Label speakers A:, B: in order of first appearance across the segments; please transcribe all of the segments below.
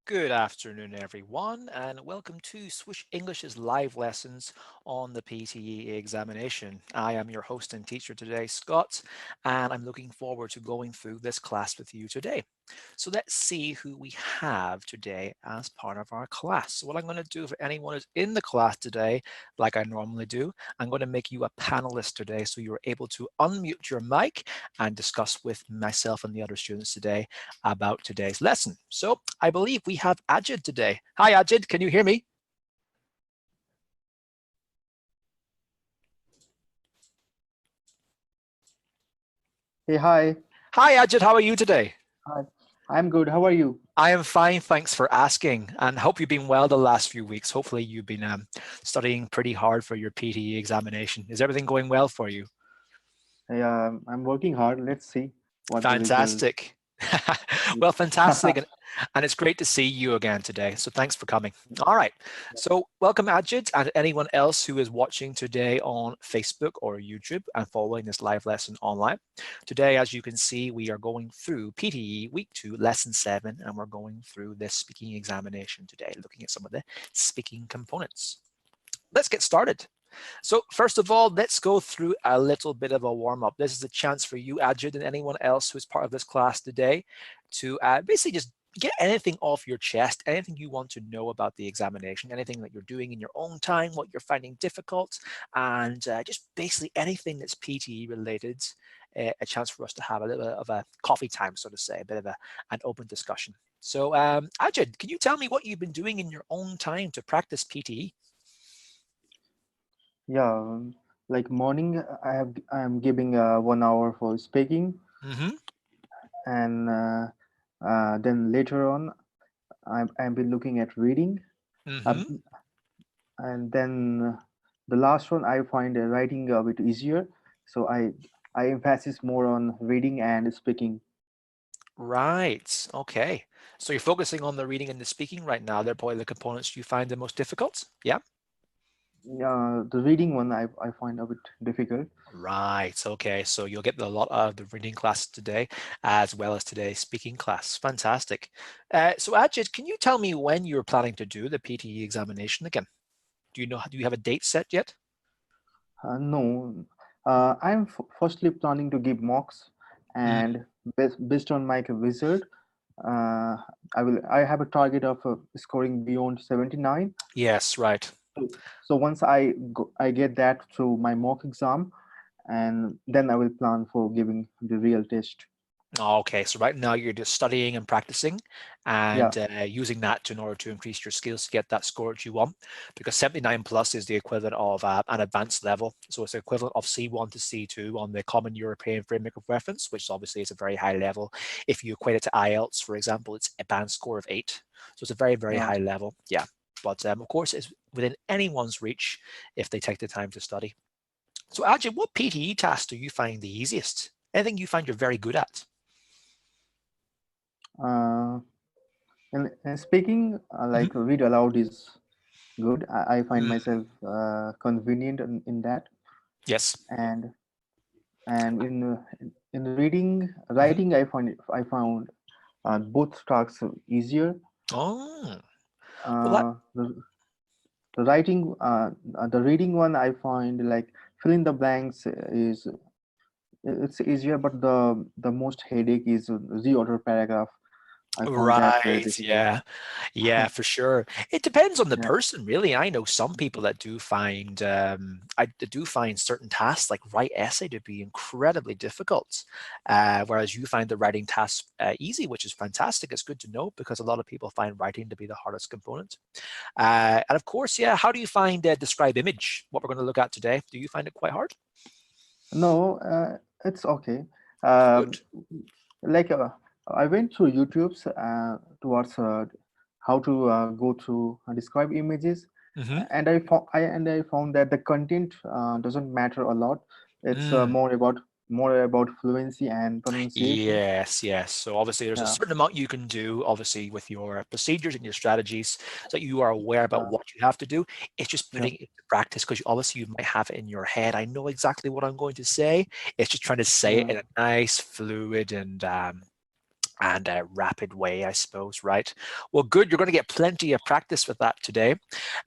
A: Good afternoon, everyone, and welcome to Swish English's live lessons on the PTE examination. I am your host and teacher today, Scott, and I'm looking forward to going through this class with you today. So let's see who we have today as part of our class. So what I'm going to do for anyone who's in the class today, like I normally do, I'm going to make you a panelist today so you're able to unmute your mic and discuss with myself and the other students today about today's lesson. So I believe we have Ajid today. Hi, Ajid. Can you hear me?
B: Hey, hi.
A: Hi, Ajid. How are you today?
B: Hi. I'm good. How are you?
A: I am fine. Thanks for asking, and hope you've been well the last few weeks. Hopefully, you've been studying pretty hard for your PTE examination. Is everything going well for you?
B: Yeah, I'm working hard. Let's see what the result.
A: Fantastic. Well, fantastic. And it's great to see you again today. So thanks for coming. All right. So welcome, Ajit, and anyone else who is watching today on Facebook or YouTube and following this live lesson online. Today, as you can see, we are going through PTE Week 2, Lesson 7, and we're going through this speaking examination today, looking at some of the speaking components. Let's get started. So first of all, let's go through a little bit of a warm-up. This is a chance for you, Ajid, and anyone else who's part of this class today to basically just get anything off your chest, anything you want to know about the examination, anything that you're doing in your own time, what you're finding difficult, and just basically anything that's PTE related, a chance for us to have a little bit of a coffee time, so to say, a bit of an open discussion. So Ajid, can you tell me what you've been doing in your own time to practice PTE?
B: Yeah, like morning, I'm giving 1 hour for speaking,
A: Mm-hmm.
B: and then later on, I've been looking at reading, uh,
A: Mm-hmm.
B: and then the last one I find writing a bit easier, so I emphasis more on reading and speaking.
A: Right. Okay. So you're focusing on the reading and the speaking right now. They're probably the components you find the most difficult. Yeah.
B: The reading one I find a bit difficult.
A: Right. Okay. So you'll get a lot of the reading class today, as well as today's speaking class. Fantastic. So Ajit, can you tell me when you're planning to do the PTE examination again? Do you know? Do you have a date set yet?
B: No, I'm firstly planning to give mocks,
A: Mm,
B: and based on my result, uh, I have a target of scoring beyond 79.
A: yes. Right.
B: So once I get that through my mock exam, and then I will plan for giving the real test.
A: Okay, so right now you're just studying and practicing
B: Yeah,
A: and using that in order to increase your skills to get that score that you want. Because 79 plus is the equivalent of an advanced level. So it's the equivalent of C1 to C2 on the Common European Framework of Reference, which obviously is a very high level. If you equate it to IELTS, for example, it's a band score of 8. So it's a very, very
B: yeah.
A: high level. Yeah. But of course, it's within anyone's reach if they take the time to study. So, Ajay, what PTE tasks do you find the easiest? Anything you find you're very good at?
B: Uh, and speaking,
A: Mhm.
B: like read aloud is good. I find
A: Mm,
B: myself convenient in that,
A: yes.
B: and and in reading
A: Mhm.
B: writing I found both tasks easier.
A: Oh, well, that
B: The the reading one I find like fill in the blanks is it's easier, but the most headache is reorder paragraph. I found that very
A: right.
B: difficult.
A: Yeah. Yeah, for sure. It depends on the
B: Yeah,
A: person, really. I know some people that do find certain tasks like write essay to be incredibly difficult, whereas you find the writing task easy, which is fantastic. It's good to know because a lot of people find writing to be the hardest component. And of course, yeah, how do you find describe image? What we're going to look at today. Do you find it quite hard?
B: no, it's okay. Um,
A: Good.
B: like I went through YouTube's towards how to go through describe images,
A: Hmm.
B: and I found that the content doesn't matter a lot. It's more about fluency and pronunciation.
A: Yes, yes. So obviously there's a
B: Yeah,
A: certain amount you can do, obviously, with your procedures and your strategies so that you are aware about
B: yeah,
A: what you have to do. It's just
B: yeah,
A: putting it into practice because obviously you might have it in your head. I know exactly what I'm going to say. It's just trying to say it
B: yeah,
A: in a nice, fluid, and and a rapid way, I suppose, right? Well, good. You're going to get plenty of practice with that today.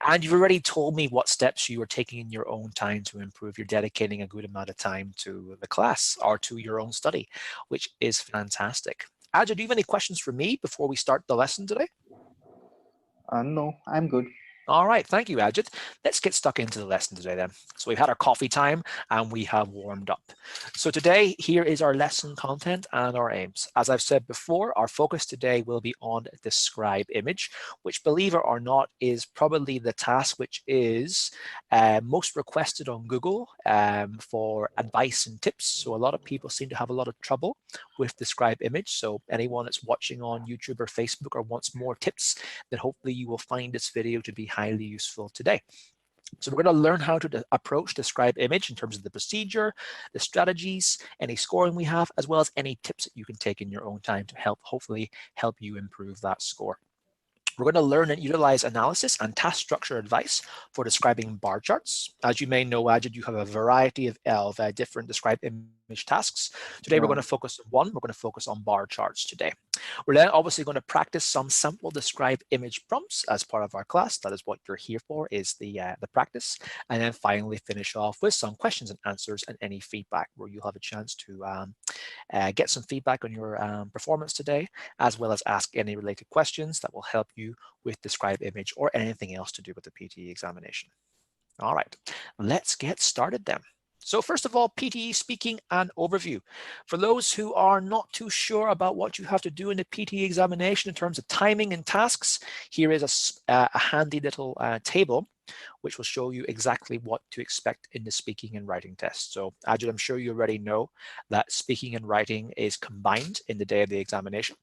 A: And you've already told me what steps you are taking in your own time to improve. You're dedicating a good amount of time to the class or to your own study, which is fantastic. Ajay, do you have any questions for me before we start the lesson today?
B: No, I'm good.
A: All right, thank you, Ajit. Let's get stuck into the lesson today then. So we've had our coffee time and we have warmed up. So today, here is our lesson content and our aims. As I've said before, our focus today will be on describe image, which, believe it or not, is probably the task which is most requested on Google for advice and tips. So a lot of people seem to have a lot of trouble with describe image. So anyone that's watching on YouTube or Facebook or wants more tips, then hopefully you will find this video to be highly useful today. So we're going to learn how to approach describe image in terms of the procedure, the strategies, any scoring we have, as well as any tips that you can take in your own time to hopefully help you improve that score. We're going to learn and utilize analysis and task structure advice for describing bar charts. As you may know, Ajit, you have a variety of different describe image tasks. Today, we're going to focus on one. We're going to focus on bar charts today. We're then obviously going to practice some sample describe image prompts as part of our class. That is what you're here for, is the practice. And then finally finish off with some questions and answers and any feedback where you'll have a chance to get some feedback on your performance today, as well as ask any related questions that will help you with describe image or anything else to do with the PTE examination. All right, let's get started then. So first of all, PTE speaking and overview. For those who are not too sure about what you have to do in the PTE examination in terms of timing and tasks, here is a handy little table which will show you exactly what to expect in the speaking and writing test. So Ajit, I'm sure you already know that speaking and writing is combined in the day of the examination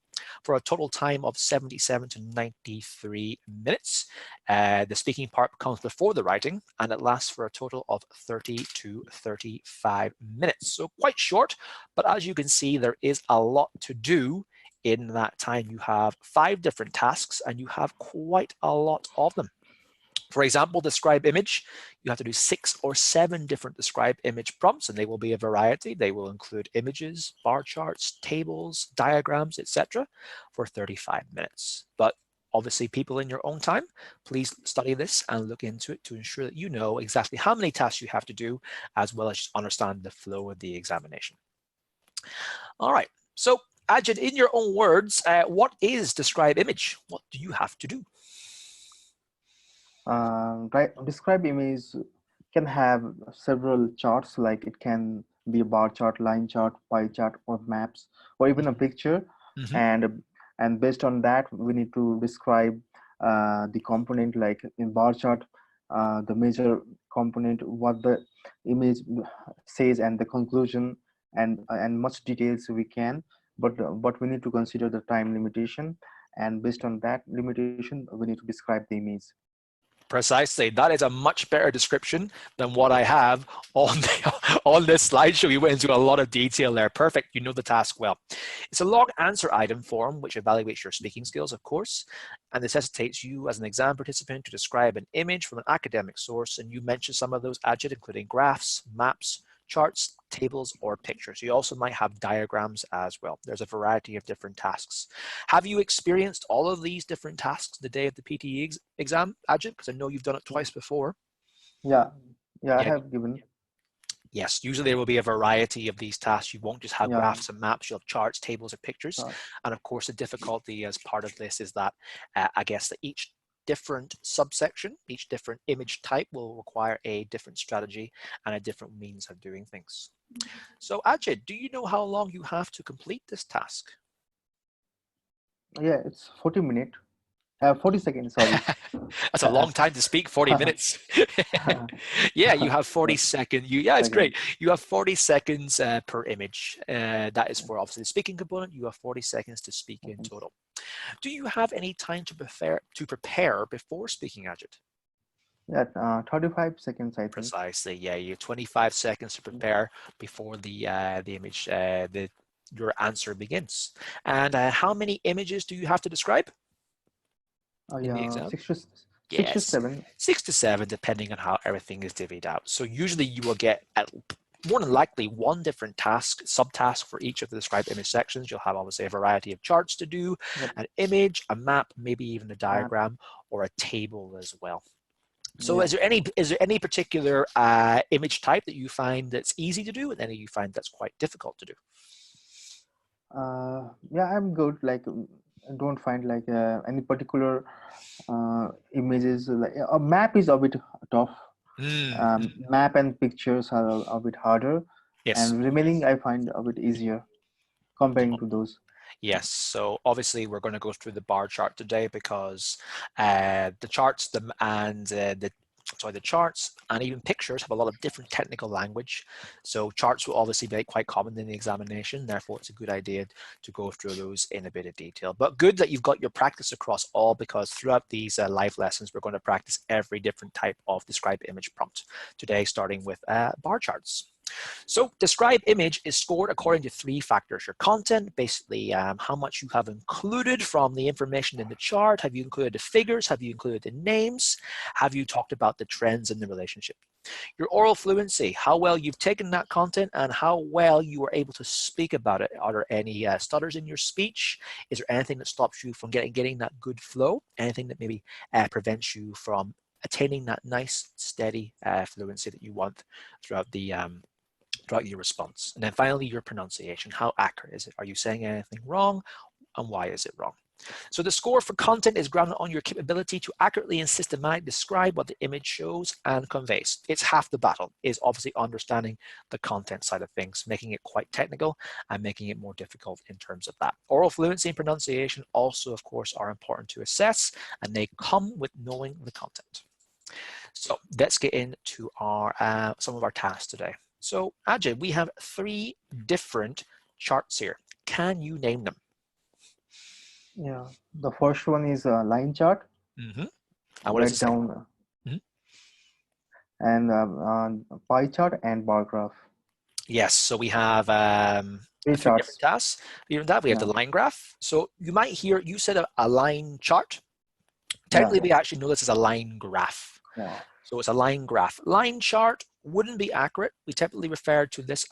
A: for a total time of 77 to 93 minutes. The speaking part comes before the writing, and it lasts for a total of 30 to 35 minutes. So quite short, but as you can see, there is a lot to do in that time. You have 5 different tasks, and you have quite a lot of them. For example, describe image, you have to do 6 or 7 different describe image prompts, and they will be a variety. They will include images, bar charts, tables, diagrams, etc. for 35 minutes. But obviously, people in your own time, please study this and look into it to ensure that you know exactly how many tasks you have to do, as well as understand the flow of the examination. All right, so Ajit, in your own words, what is describe image? What do you have to do?
B: Describe image can have several charts, like it can be a bar chart, line chart, pie chart, or maps, or even a picture.
A: Mm-hmm.
B: And based on that, we need to describe the component, like in bar chart, the major component, what the image says, and the conclusion, and much details we can. But we need to consider the time limitation, and based on that limitation, we need to describe the image.
A: Precisely. That is a much better description than what I have on, on this slideshow. You went into a lot of detail there. Perfect. You know the task well. It's a log answer item form, which evaluates your speaking skills, of course, and necessitates you as an exam participant to describe an image from an academic source. And you mentioned some of those adjectives, including graphs, maps, charts, tables, or pictures. You also might have diagrams as well. There's a variety of different tasks. Have you experienced all of these different tasks the day of the PTE exam, Ajit? Because I know you've done it twice before.
B: Yeah, yeah, I
A: Yeah.
B: have given.
A: Yes, usually there will be a variety of these tasks. You won't just have
B: Yeah,
A: graphs and maps, you'll have charts, tables, or pictures.
B: chart.
A: And of course, the difficulty as part of this is that I guess that each different subsection, each different image type will require a different strategy and a different means of doing things. So Ajit, do you know how long you have to complete this task?
B: Yeah, it's 40 minutes. 40 seconds, sorry.
A: That's a long time to speak, 40 minutes. Yeah, you have 40 seconds. Yeah, it's great.
B: Second.
A: You have 40 seconds per image. That is for obviously the speaking component. You have 40 seconds to speak in total. Do you have any time to prepare before speaking, Ajit?
B: Yeah, 35 seconds, I think.
A: Precisely. Yeah, you have 25 seconds to prepare before the image, your answer begins. And how many images do you have to describe in the
B: Yeah,
A: exam?
B: six to
A: Yes,
B: seven.
A: 6 to 7, depending on how everything is divvied out. So usually you will get more than likely one different task, subtask for each of the describe image sections. You'll have obviously a variety of charts to do,
B: Yep.
A: an image, a map, maybe even a diagram, or a table as well. So
B: Yeah.
A: is there any particular image type that you find that's easy to do and any you find that's quite difficult to do?
B: Yeah, I'm good. Like, I don't find like any particular images. Like a map is a bit tough. Map and pictures are a bit harder,
A: Yes.
B: and remaining I find a bit easier comparing to those.
A: Yes, so obviously we're going to go through the bar chart today because the charts the charts and even pictures have a lot of different technical language. So charts will obviously be quite common in the examination. Therefore, it's a good idea to go through those in a bit of detail. But good that you've got your practice across all, because throughout these live lessons, we're going to practice every different type of describe image prompt today, starting with bar charts. So describe image is scored according to 3 factors. Your content, basically how much you have included from the information in the chart. Have you included the figures? Have you included the names? Have you talked about the trends in the relationship? Your oral fluency, how well you've taken that content and how well you were able to speak about it. Are there any stutters in your speech? Is there anything that stops you from getting that good flow? Anything that maybe prevents you from attaining that nice, steady fluency that you want throughout your response? And then finally, your pronunciation. How accurate is it? Are you saying anything wrong? And why is it wrong? So the score for content is grounded on your capability to accurately and systematically describe what the image shows and conveys. It's half the battle, is obviously understanding the content side of things, making it quite technical and making it more difficult in terms of that. Oral fluency and pronunciation also, of course, are important to assess, and they come with knowing the content. So let's get into our some of our tasks today. So Ajay, we have 3 different charts here. Can you name them?
B: Yeah, the first one is a line chart.
A: And what does it say?
B: Down, and pie chart and bar graph.
A: Yes, so we have
B: 3
A: 3 different
B: charts.
A: tasks. Even that, we have the
B: Yeah,
A: line graph. So you might hear, you said a line chart.
B: yeah,
A: Technically, we actually know this as a line graph.
B: yeah.
A: So it's a line graph. Line chart wouldn't be accurate. We typically refer to this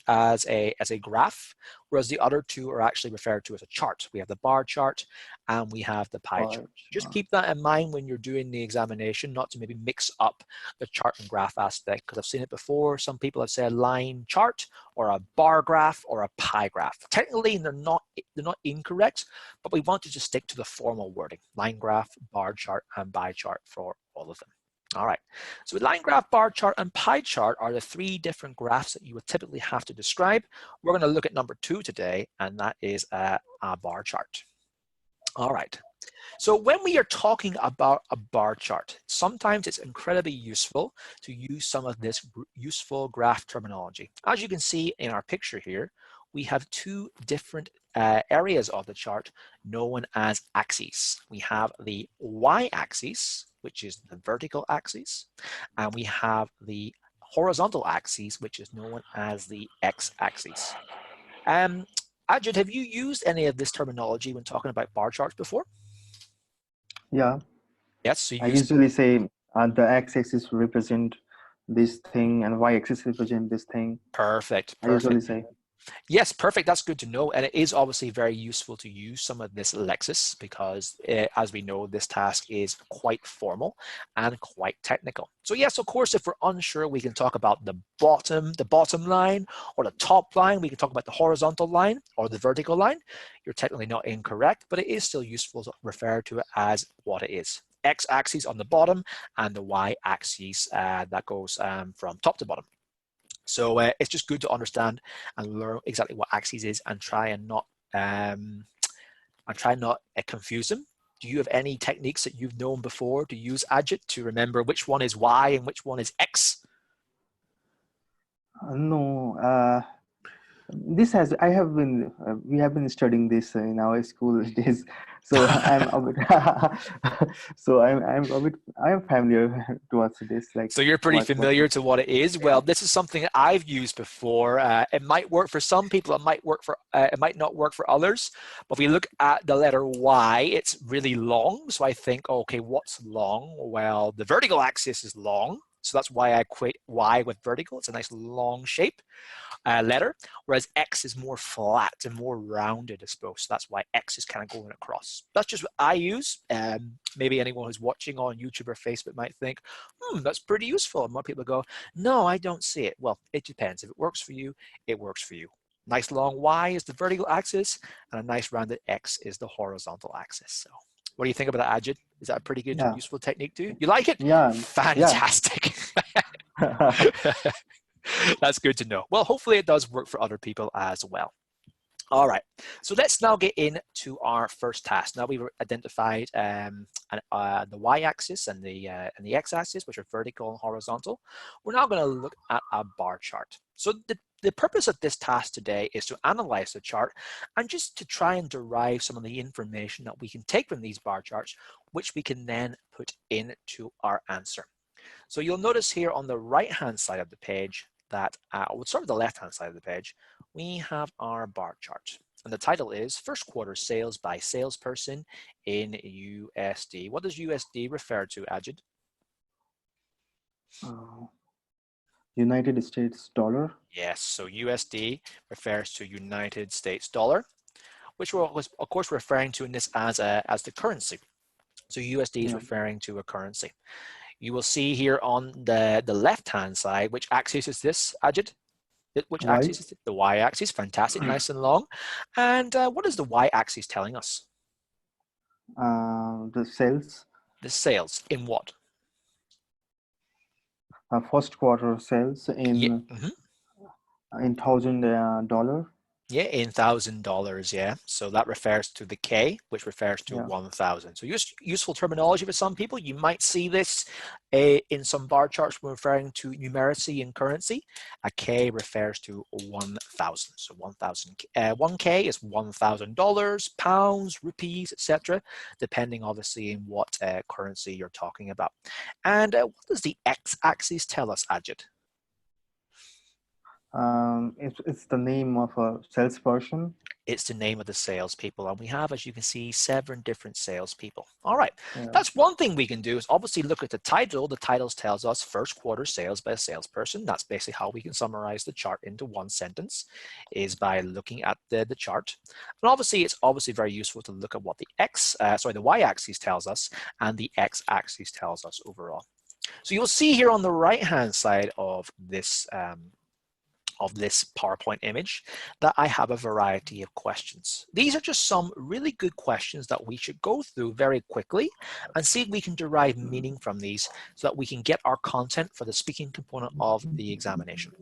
A: as a graph, whereas the other 2 are actually referred to as a chart. We have the bar chart and we have the pie chart. Just keep that in mind when you're doing the examination, not to maybe mix up the chart and graph aspect, because I've seen it before. Some people have said line chart or a bar graph or a pie graph. Technically, they're not incorrect, but we want to just stick to the formal wording: line graph, bar chart, and pie chart for all of them. All right, so line graph, bar chart, and pie chart are the 3 different graphs that you would typically have to describe. We're going to look at number 2 today, and that is a bar chart. All right, so when we are talking about a bar chart, sometimes it's incredibly useful to use some of this useful graph terminology. As you can see in our picture here, we have 2 different areas of the chart known as axes. We have the y-axis, which is the vertical axis, and we have the horizontal axis, which is known as the x-axis. Ajit, have you used any of this terminology when talking about bar charts before?
B: Yeah,
A: Yes, so you
B: I
A: use
B: usually say the x-axis represent this thing and y-axis represent this thing.
A: perfect.
B: I usually say.
A: Yes, perfect. That's good to know. And it is obviously very useful to use some of this lexis because, as we know, this task is quite formal and quite technical. So yes, of course, if we're unsure, we can talk about the bottom line or the top line. We can talk about the horizontal line or the vertical line. You're technically not incorrect, but it is still useful to refer to it as what it is. X-axis on the bottom and the Y-axis that goes from top to bottom. So it's just good to understand and learn exactly what axis is and try and not confuse them. Do you have any techniques that you've known before to use Ajit to remember which one is Y and which one is X?
B: No, this has we have been studying this in our school days, so I'm a bit I am familiar towards this, like
A: So you're pretty
B: what
A: familiar to what it is.
B: yeah.
A: Well, this is something that I've used before. It might work for some people. It might not work for others. But if we look at the letter Y, it's really long. So I think, okay, what's long? Well, the vertical axis is long. So that's why I equate Y with vertical. It's a nice long shape letter, whereas X is more flat and more rounded, I suppose. So that's why X is kind of going across. That's just what I use. Maybe anyone who's watching on YouTube or Facebook might think, that's pretty useful. And more people go, no, I don't see it. Well, it depends. If it works for you, it works for you. Nice long Y is the vertical axis, and a nice rounded X is the horizontal axis. So what do you think about that, Ajit? Is that a pretty good,
B: Yeah,
A: useful technique too? You like it?
B: yeah, yeah.
A: Fantastic. That's good to know. Well, hopefully it does work for other people as well. All right, so let's now get into our first task. Now we've identified the y-axis and the x-axis, which are vertical and horizontal. We're now going to look at a bar chart. So the purpose of this task today is to analyze the chart and just to try and derive some of the information that we can take from these bar charts, which we can then put into our answer. So you'll notice here on the right-hand side of the page that, we'll start with the left-hand side of the page, we have our bar chart. And the title is First Quarter Sales by Salesperson in USD. What does USD refer to, Ajit?
B: United States dollar.
A: Yes, so USD refers to United States dollar, which we're of course referring to in this as the currency. So USD is referring to a currency. You will see here on the left-hand side, which axis is this, Ajit? Which axis is it? The y-axis, fantastic, nice and long. And what is the y-axis telling us?
B: The sales.
A: The sales in what?
B: First quarter sales in $1,000.
A: Yeah, in $1,000, yeah. So that refers to the K, which refers to 1,000. So useful terminology for some people. You might see this in some bar charts referring to numeracy and currency. A K refers to 1,000. So 1,000. 1K is $1,000, pounds, rupees, etc., depending obviously in what currency you're talking about. And what does the X-axis tell us, Ajit?
B: It's the name of a salesperson.
A: It's the name of the salespeople, and we have, as you can see, 7 different salespeople. All right, that's one thing we can do is obviously look at the title. The titles tells us first quarter sales by a salesperson. That's basically how we can summarize the chart into one sentence, is by looking at the chart. And obviously, it's obviously very useful to look at what the y-axis tells us and the x-axis tells us overall. So you'll see here on the right-hand side of this PowerPoint image that I have a variety of questions. These are just some really good questions that we should go through very quickly and see if we can derive meaning from these so that we can get our content for the speaking component of the examination.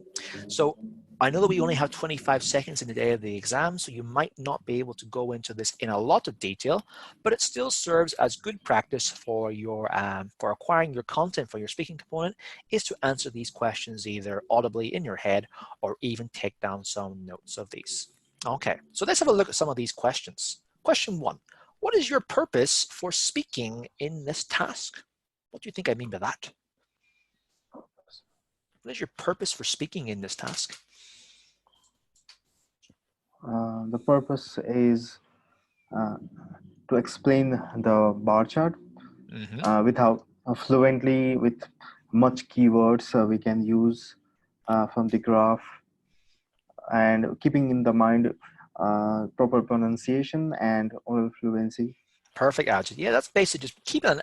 A: So I know that we only have 25 seconds in the day of the exam, so you might not be able to go into this in a lot of detail, but it still serves as good practice for your for acquiring your content for your speaking component, is to answer these questions either audibly in your head or even take down some notes of these. Okay, so let's have a look at some of these questions. Question 1, what is your purpose for speaking in this task? What do you think I mean by that? What is your purpose for speaking in this task?
B: The purpose is to explain the bar chart without fluently with much keywords we can use from the graph, and keeping in the mind proper pronunciation and oral fluency.
A: Perfect, Ajit. Yeah, that's basically just keeping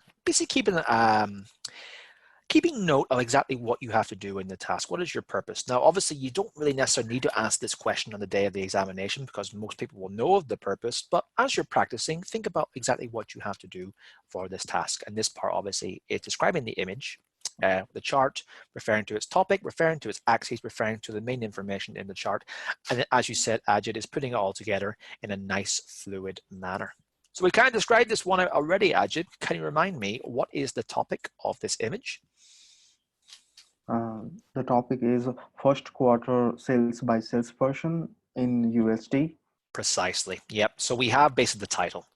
A: note of exactly what you have to do in the task. What is your purpose? Now, obviously, you don't really necessarily need to ask this question on the day of the examination because most people will know of the purpose. But as you're practicing, think about exactly what you have to do for this task. And this part, obviously, is describing the image, the chart, referring to its topic, referring to its axis, referring to the main information in the chart. And then, as you said, Ajit is putting it all together in a nice, fluid manner. So we kind of described this one already, Ajit. Can you remind me, what is the topic of this image?
B: The topic is first quarter sales by salesperson in USD.
A: Precisely. Yep. So we have basically the title.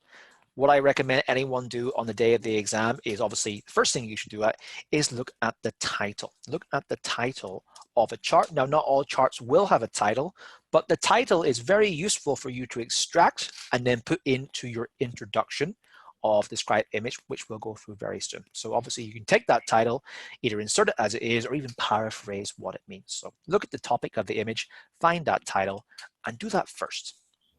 A: What I recommend anyone do on the day of the exam is obviously the first thing you should do is look at the title. Look at the title of a chart. Now, not all charts will have a title, but the title is very useful for you to extract and then put into your introduction of described image, which we'll go through very soon. So obviously you can take that title, either insert it as it is, or even paraphrase what it means. So look at the topic of the image, find that title, and do that first.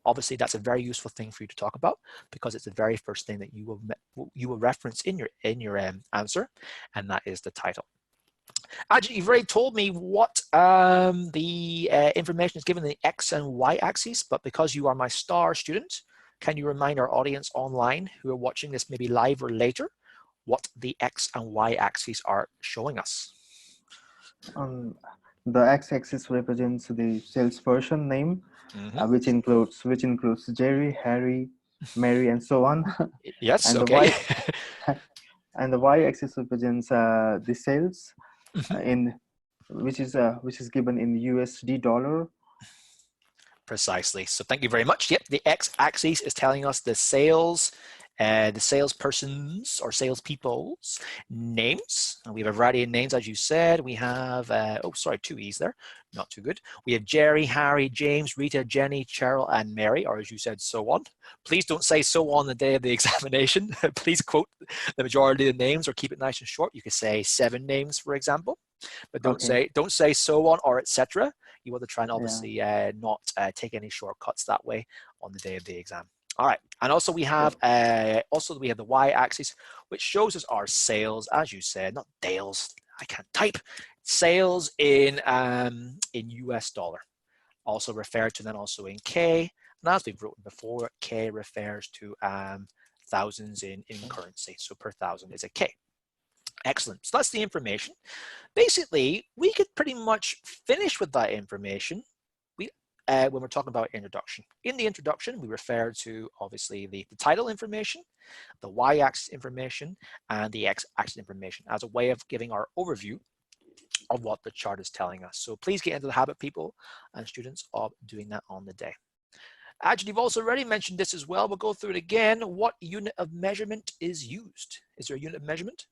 A: Obviously, that's a very useful thing for you to talk about because it's the very first thing that you will reference in your answer, and that is the title. Ajit, you've already told me what the information is given in the X and Y axes, but because you are my star student, can you remind our audience online who are watching this maybe live or later what the X and Y axes are showing us?
B: The x-axis represents the salesperson name, which includes Jerry, Harry, Mary, and so on.
A: Yes,
B: and the
A: okay.
B: y and the y-axis represents the sales in which is given in USD dollar.
A: Precisely. So thank you very much. Yep, the x-axis is telling us the salesperson's or salespeople's names. And we have a variety of names, as you said. We have, oh, sorry, 2 E's there. Not too good. We have Jerry, Harry, James, Rita, Jenny, Cheryl, and Mary, or as you said, so on. Please don't say so on the day of the examination. Please quote the majority of the names or keep it nice and short. You could say 7 names, for example. But don't say so on or etc. You want to try and obviously not take any shortcuts that way on the day of the exam. All right, and also we have the y-axis, which shows us our sales, as you said, not Dales. I can't type. Sales in US dollar, also referred to then also in K. And as we've written before, K refers to thousands in currency. So per thousand is a K. Excellent. So that's the information. Basically, we could pretty much finish with that information when we're talking about introduction. In the introduction, we refer to obviously the title information, the y-axis information, and the x-axis information as a way of giving our overview of what the chart is telling us. So please get into the habit, people and students, of doing that on the day. Actually, you've also already mentioned this as well. We'll go through it again. What unit of measurement is used? Is there a unit of measurement?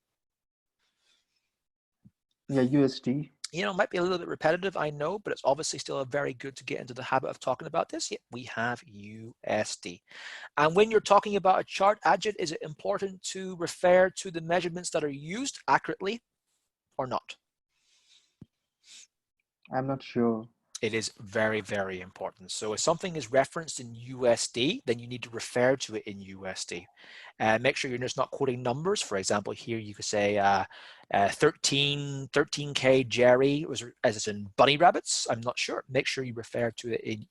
B: Yeah, USD.
A: You know, it might be a little bit repetitive, I know, but it's obviously still very good to get into the habit of talking about this. Yeah, we have USD. And when you're talking about a chart, Ajit, is it important to refer to the measurements that are used accurately or not?
B: I'm not sure.
A: It is very, very important. So if something is referenced in USD, then you need to refer to it in USD. Make sure you're just not quoting numbers. For example, here you could say 13K Jerry, as it's in bunny rabbits. I'm not sure. Make sure you refer to it in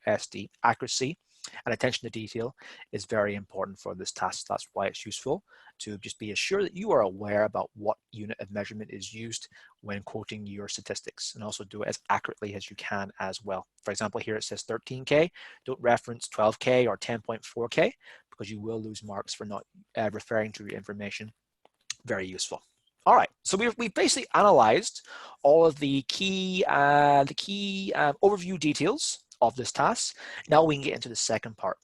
A: USD. Accuracy and attention to detail is very important for this task. That's why it's useful to just be assured that you are aware about what unit of measurement is used when quoting your statistics, and also do it as accurately as you can as well. For example, here it says 13K. Don't reference 12K or 10.4K because you will lose marks for not referring to your information. Very useful. All right, so we've basically analyzed all of the key overview details of this task. Now we can get into the second part,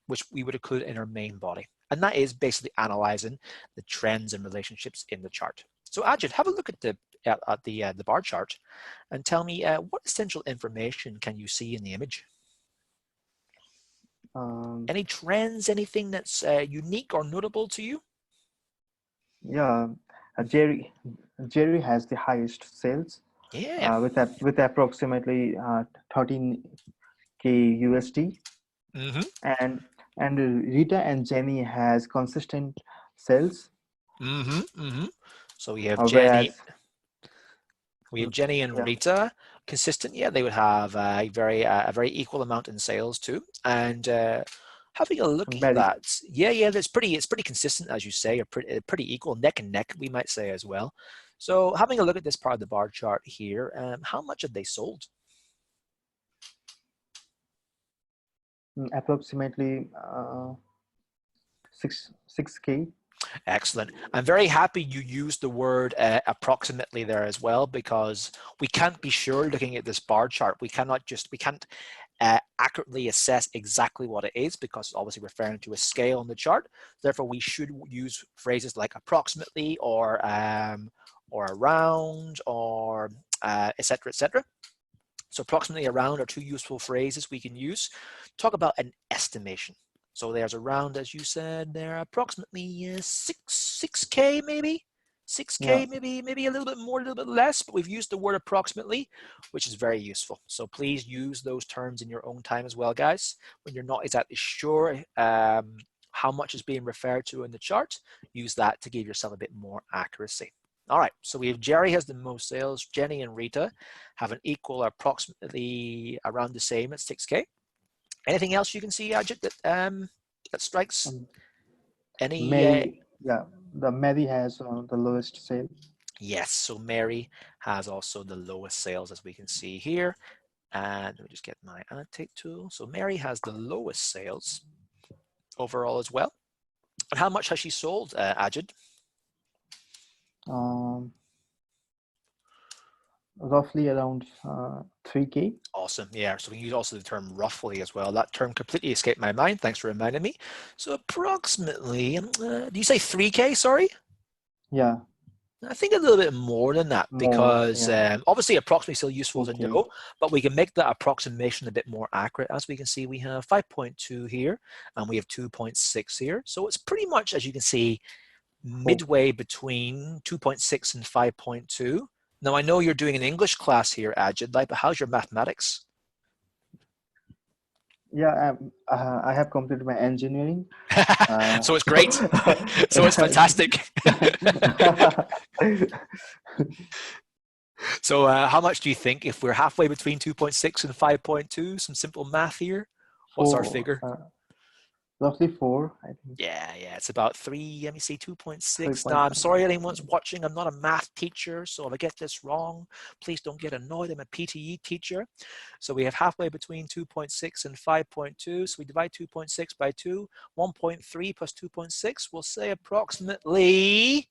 A: which we would include in our main body, and that is basically analyzing the trends and relationships in the chart. So Ajit, have a look at the bar chart and tell me what essential information can you see in the image? Any trends, anything that's unique or notable to you?
B: Yeah, Jerry has the highest sales.
A: Yeah.
B: With approximately 13K USD. And Rita and Jenny has consistent sales.
A: So we have
B: Whereas
A: Jenny and Rita consistent. Yeah, they would have a very equal amount in sales too. And having a look at that, it's pretty consistent, as you say, pretty equal, neck and neck, we might say as well. So having a look at this part of the bar chart here, how much have they sold?
B: Approximately 6K.
A: Excellent. I'm very happy you used the word approximately there as well, because we can't be sure looking at this bar chart. We can't accurately assess exactly what it is because it's obviously referring to a scale on the chart. Therefore, we should use phrases like approximately or around or etc. etc. So approximately, around are two useful phrases we can use. Talk about an estimation. So there's around, as you said, there approximately 6K maybe. 6K, maybe a little bit more, a little bit less, but we've used the word approximately, which is very useful. So please use those terms in your own time as well, guys. When you're not exactly sure how much is being referred to in the chart, use that to give yourself a bit more accuracy. All right, so we have Jerry has the most sales. Jenny and Rita have an equal or approximately around the same at 6K. Anything else you can see, Ajit, that strikes any?
B: Mary, the Mary has the lowest sale.
A: Yes, so Mary has also the lowest sales, as we can see here. And let me just get my annotate tool. So Mary has the lowest sales overall as well. And how much has she sold, Ajit?
B: Roughly around 3K.
A: Awesome. Yeah. So we use also the term roughly as well. That term completely escaped my mind. Thanks for reminding me. So approximately, do you say 3K? Sorry.
B: Yeah,
A: I think a little bit more than that
B: more.
A: because
B: Yeah,
A: obviously approximately still useful to
B: 2K.
A: know, but we can make that approximation a bit more accurate. As we can see, we have 5.2 here and we have 2.6 here. So it's pretty much, as you can see, midway between 2.6 and 5.2. Now, I know you're doing an English class here, Ajit, but how's your mathematics?
B: Yeah, I have completed my engineering.
A: So it's great. So it's fantastic. So how much do you think if we're halfway between 2.6 and 5.2? Some simple math here. What's our
B: Four,
A: figure?
B: roughly 4, I think.
A: Yeah, it's about 3. Let me see, 2.6. Now, I'm
B: 3.5.
A: sorry anyone's watching. I'm not a math teacher, so if I get this wrong, please don't get annoyed. I'm a PTE teacher. So we have halfway between 2.6 and 5.2. So we divide 2.6 by 2. 1.3 plus 2.6, we'll say approximately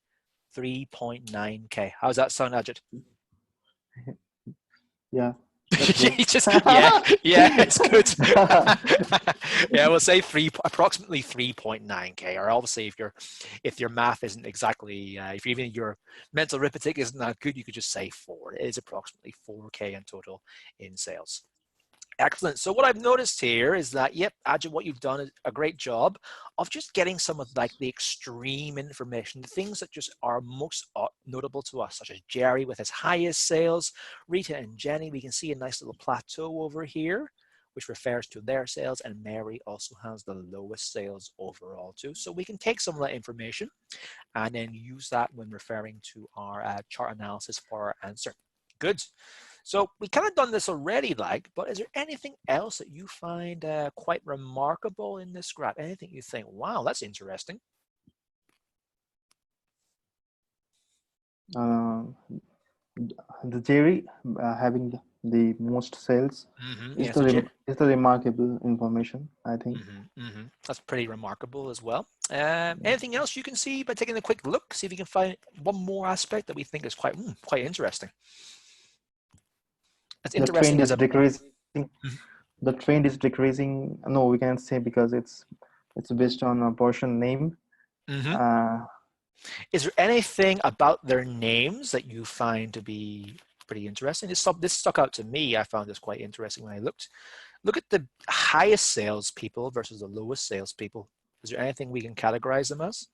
A: 3.9K. How's that sound, Ajit?
B: Yeah, that's good.
A: yeah, it's good. Yeah, we'll say approximately 3.9K. Or obviously, if your math isn't exactly, if even your mental arithmetic isn't that good, you could just say 4. It is approximately 4K in total in sales. Excellent. So what I've noticed here is that, yep, Ajit, what you've done is a great job of just getting some of like the extreme information, the things that just are most notable to us, such as Jerry with his highest sales, Rita and Jenny, we can see a nice little plateau over here, which refers to their sales, and Mary also has the lowest sales overall too. So we can take some of that information and then use that when referring to our chart analysis for our answer. Good. So we kind of done this already, but is there anything else that you find quite remarkable in this graph? Anything you think, wow, that's interesting?
B: The Jerry having the most sales is
A: Yeah, so
B: is the remarkable information, I think.
A: That's pretty remarkable as well. Anything else you can see by taking a quick look? See if you can find one more aspect that we think is quite interesting. It's
B: The
A: interesting
B: trend
A: as
B: is
A: a.
B: decreasing.
A: Mhm.
B: The trend is decreasing. No, we can't say because it's based on a portion name.
A: Mhm.
B: Uh,
A: Is there anything about their names that you find to be pretty interesting? This stuck out to me. I found this quite interesting when I looked. Look at the highest sales people versus the lowest sales people. Is there anything we can categorize them as?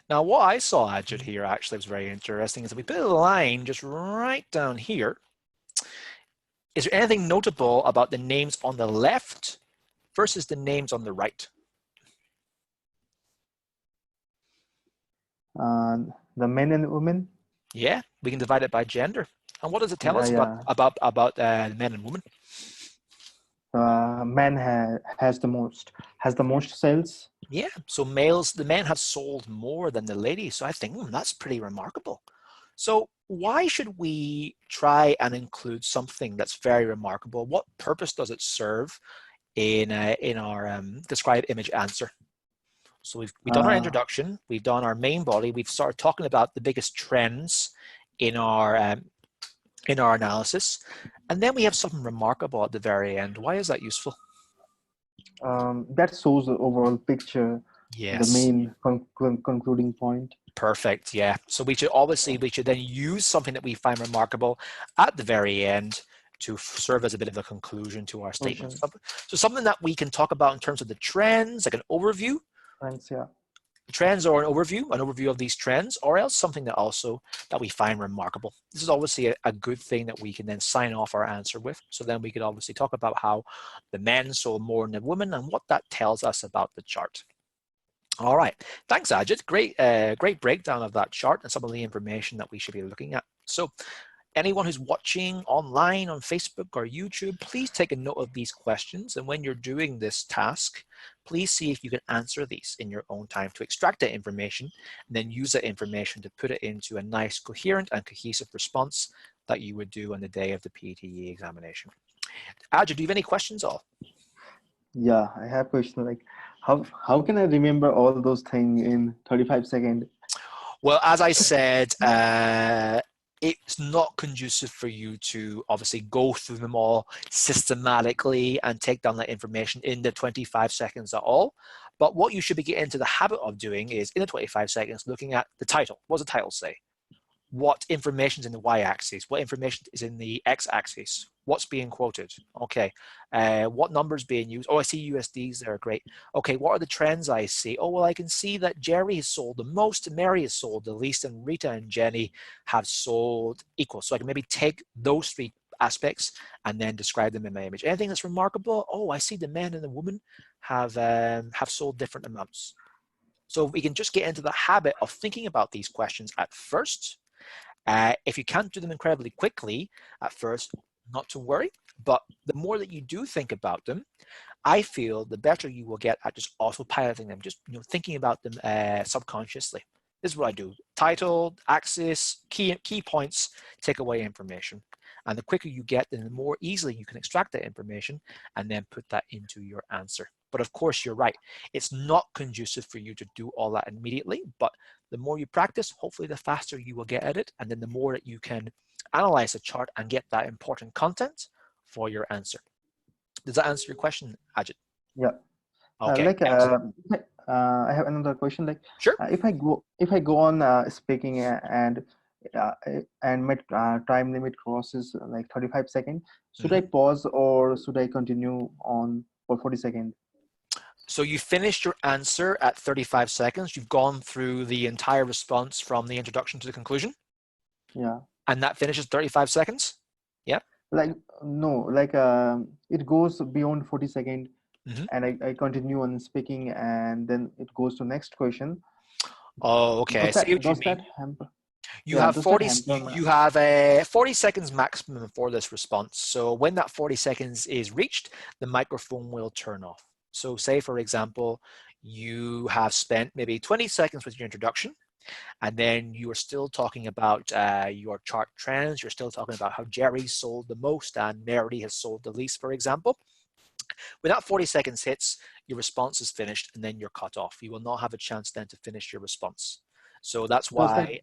A: Now, what I saw, Ajit, here actually was very interesting is that we put a line just right down here. Is there anything notable about the names on the left versus the names on the right?
B: the men and women.
A: Yeah, we can divide it by gender. And what does it tell us
B: Yeah.
A: about men and women?
B: Man has the most sales.
A: Yeah, so the men have sold more than the ladies. So I think that's pretty remarkable. So why should we try and include something that's very remarkable? What purpose does it serve in our describe image answer? So we've done our
B: Uh,
A: introduction, we've done our main body, we've started talking about the biggest trends in our analysis, and then we have something remarkable at the very end. Why is that useful?
B: that shows the overall picture, the
A: Yes.
B: main concluding point.
A: Perfect. Yeah. So we should then use something that we find remarkable at the very end to serve as a bit of a conclusion to our statement. So something that we can talk about in terms of the trends, like an overview.
B: Trends, yeah.
A: Trends or an overview of these trends, or else something that we find remarkable. This is obviously a good thing that we can then sign off our answer with. So then we could obviously talk about how the men sold more than the women and what that tells us about the chart. All right, thanks, Ajit. Great breakdown of that chart and some of the information that we should be looking at. So anyone who's watching online on Facebook or YouTube, please take a note of these questions. And when you're doing this task, please see if you can answer these in your own time to extract that information and then use that information to put it into a nice, coherent and cohesive response that you would do on the day of the PTE examination. Ajit, do you have any questions all?
B: Yeah, I have a question like how can I remember all those things in 35 seconds?
A: Well, as I said, it's not conducive for you to obviously go through them all systematically and take down that information in the 25 seconds at all. But what you should be getting into the habit of doing is in the 25 seconds looking at the title. What does the title say? What information is in the y-axis? What information is in the x-axis? What's being quoted? Okay. What numbers being used? Oh, I see USDs there. Great. Okay, what are the trends I see? Oh, well, I can see that Jerry has sold the most, Mary has sold the least, and Rita and Jenny have sold equal. So I can maybe take those three aspects and then describe them in my image. Anything that's remarkable? Oh, I see the men and the women have sold different amounts. So we can just get into the habit of thinking about these questions at first. If you can't do them incredibly quickly at first, not to worry, but the more that you do think about them, I feel the better you will get at just autopiloting them, just thinking about them subconsciously. This is what I do. Title, axis, key points, take away information. And the quicker you get, then the more easily you can extract that information and then put that into your answer. But of course, you're right. It's not conducive for you to do all that immediately, but the more you practice, hopefully the faster you will get at it. And then the more that you can analyze a chart and get that important content for your answer. Does that answer your question, Ajit?
B: Yeah.
A: Okay.
B: I have another question. Like,
A: sure.
B: If I go on speaking and my time limit crosses like 35 seconds, should I pause or should I continue on for 40 seconds?
A: So you finished your answer at 35 seconds. You've gone through the entire response from the introduction to the conclusion.
B: Yeah.
A: And that finishes 35 seconds? Yeah.
B: Like, no, like it goes beyond 40 seconds. And I continue on speaking and then it goes to next question.
A: Oh, okay.
B: Does that hamper?
A: You have 40 seconds maximum for this response. So when that 40 seconds is reached, the microphone will turn off. So say, for example, you have spent maybe 20 seconds with your introduction, and then you are still talking about your chart trends. You're still talking about how Jerry sold the most and Mary has sold the least, for example. When that 40 seconds hits, your response is finished and then you're cut off. You will not have a chance then to finish your response. So that's why...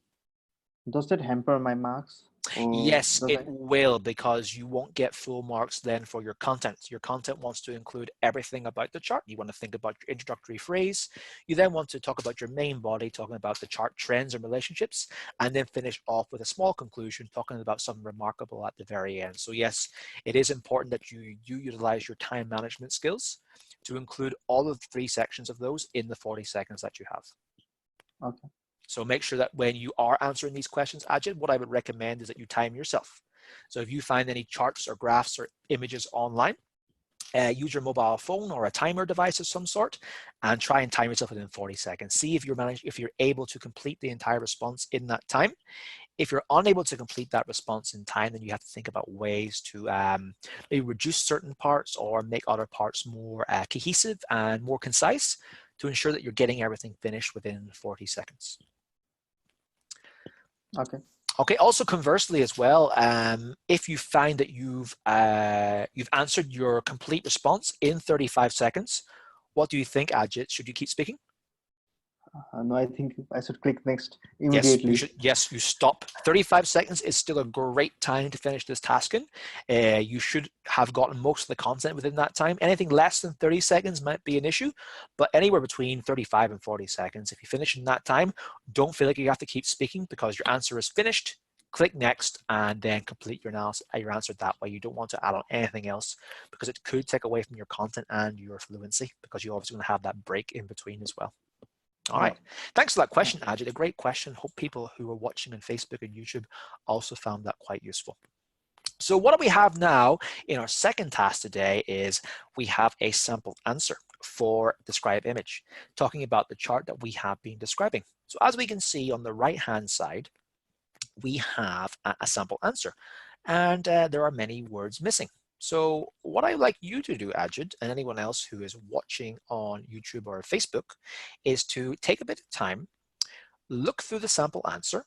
B: Does that hamper my marks?
A: Yes, it will, because you won't get full marks then for your content. Your content wants to include everything about the chart. You want to think about your introductory phrase. You then want to talk about your main body, talking about the chart trends and relationships, and then finish off with a small conclusion, talking about something remarkable at the very end. So yes, it is important that you utilize your time management skills to include all of the 3 sections of those in the 40 seconds that you have.
B: Okay.
A: So make sure that when you are answering these questions, Ajit, what I would recommend is that you time yourself. So if you find any charts or graphs or images online, use your mobile phone or a timer device of some sort and try and time yourself within 40 seconds. See if you're able to complete the entire response in that time. If you're unable to complete that response in time, then you have to think about ways to maybe reduce certain parts or make other parts more cohesive and more concise to ensure that you're getting everything finished within 40 seconds.
B: Okay.
A: Okay. Also, conversely as well, if you find that you've answered your complete response in 35 seconds, what do you think, Ajit? Should you keep speaking?
B: No, I think I should click next
A: Yes, you
B: immediately.
A: should. Yes, you stop. 35 seconds is still a great time to finish this task in. You should have gotten most of the content within that time. Anything less than 30 seconds might be an issue, but anywhere between 35 and 40 seconds, if you finish in that time, don't feel like you have to keep speaking because your answer is finished. Click next and then complete your analysis, your answer that way. You don't want to add on anything else because it could take away from your content and your fluency because you're obviously going to have that break in between as well. All
B: Yeah.
A: right. Thanks for that question, Ajit. A great question. Hope people who are watching on Facebook and YouTube also found that quite useful. So what do we have now in our second task today is we have a sample answer for describe image, talking about the chart that we have been describing. So as we can see on the right-hand side, we have a sample answer, and there are many words missing. So what I would like you to do, Ajit, and anyone else who is watching on YouTube or Facebook, is to take a bit of time, look through the sample answer,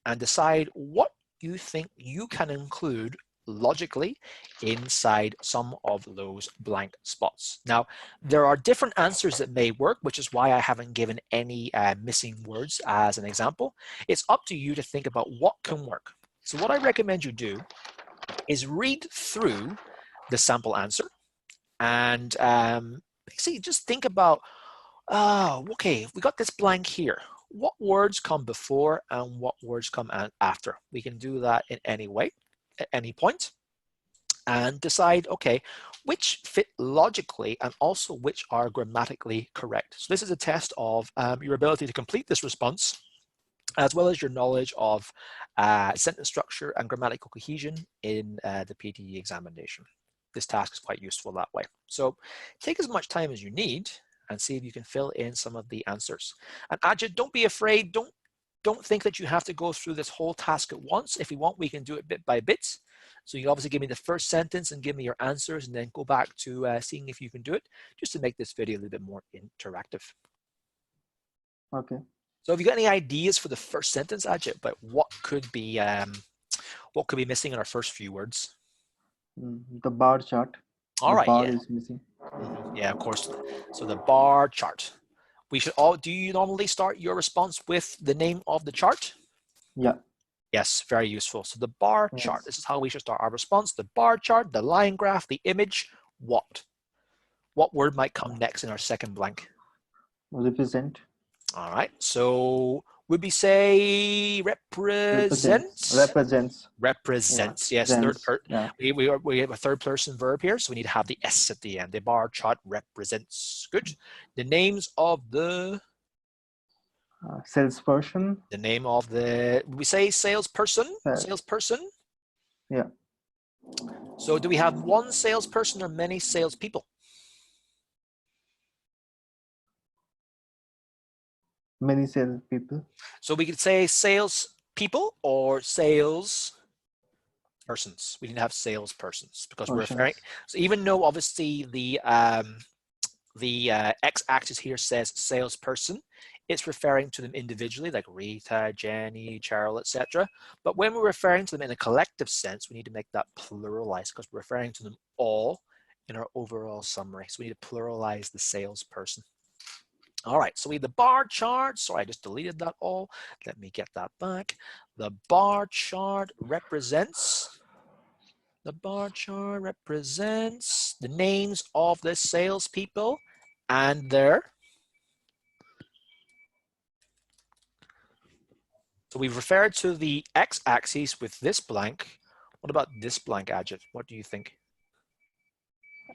A: and decide what you think you can include logically inside some of those blank spots. Now, there are different answers that may work, which is why I haven't given any missing words as an example. It's up to you to think about what can work. So what I recommend you do is read through the sample answer and basically just think about, oh, okay, we got this blank here. What words come before and what words come after? We can do that in any way, at any point, and decide, okay, which fit logically and also which are grammatically correct. So this is a test of your ability to complete this response, as well as your knowledge of sentence structure and grammatical cohesion in the PTE examination. This task is quite useful that way. So take as much time as you need and see if you can fill in some of the answers. And Ajit, don't be afraid. Don't think that you have to go through this whole task at once. If you want, we can do it bit by bit. So you obviously give me the first sentence and give me your answers and then go back to seeing if you can do it, just to make this video a little bit more interactive.
B: Okay.
A: So have you got any ideas for the first sentence, Ajit, but what could be missing in our first few words?
B: The bar chart.
A: All
B: The
A: right,
B: bar
A: yeah.
B: is missing.
A: Yeah, of course. So the bar chart. We should all, do you normally start your response with the name of the chart?
B: Yeah.
A: Yes, very useful. So the bar chart,
B: Yes.
A: this is how we should start our response. The bar chart, the line graph, the image, what? What word might come next in our second blank?
B: Represent.
A: All right, so would we say
B: Represents.
A: represents?
B: Represents. Yeah.
A: Represents, yes.
B: Gents. Yeah.
A: We have a third person verb here, so we need to have the S at the end. The bar chart represents. Good. The names of
B: Salesperson.
A: the name of the, we say salesperson? Salesperson?
B: Yeah.
A: So do we have one salesperson or many salespeople?
B: Many salespeople.
A: So we could say salespeople or sales persons. We didn't have salespersons because we're referring. So even though obviously the x-axis here says salesperson, it's referring to them individually, like Rita, Jenny, Cheryl, etc. But when we're referring to them in a collective sense, we need to make that pluralized because we're referring to them all in our overall summary. So we need to pluralize the salesperson. All right, so we have the bar chart. Sorry, I just deleted that all. Let me get that back. The bar chart represents the names of the salespeople and their. So we've referred to the x-axis with this blank. What about this blank, Ajit? What do you think?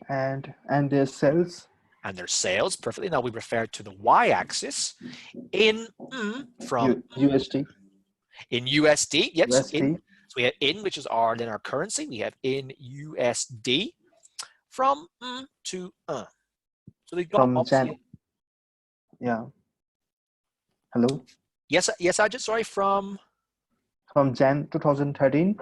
B: And their sales.
A: And their sales, perfectly. Now we referred to the y-axis in from
B: USD.
A: In USD, yes. So,
B: USD.
A: so we have in, which is our currency. We have in USD from to. So we've got
B: From
A: obviously.
B: Yeah. Hello.
A: Yes, Ajit. Sorry, from
B: Jan 2013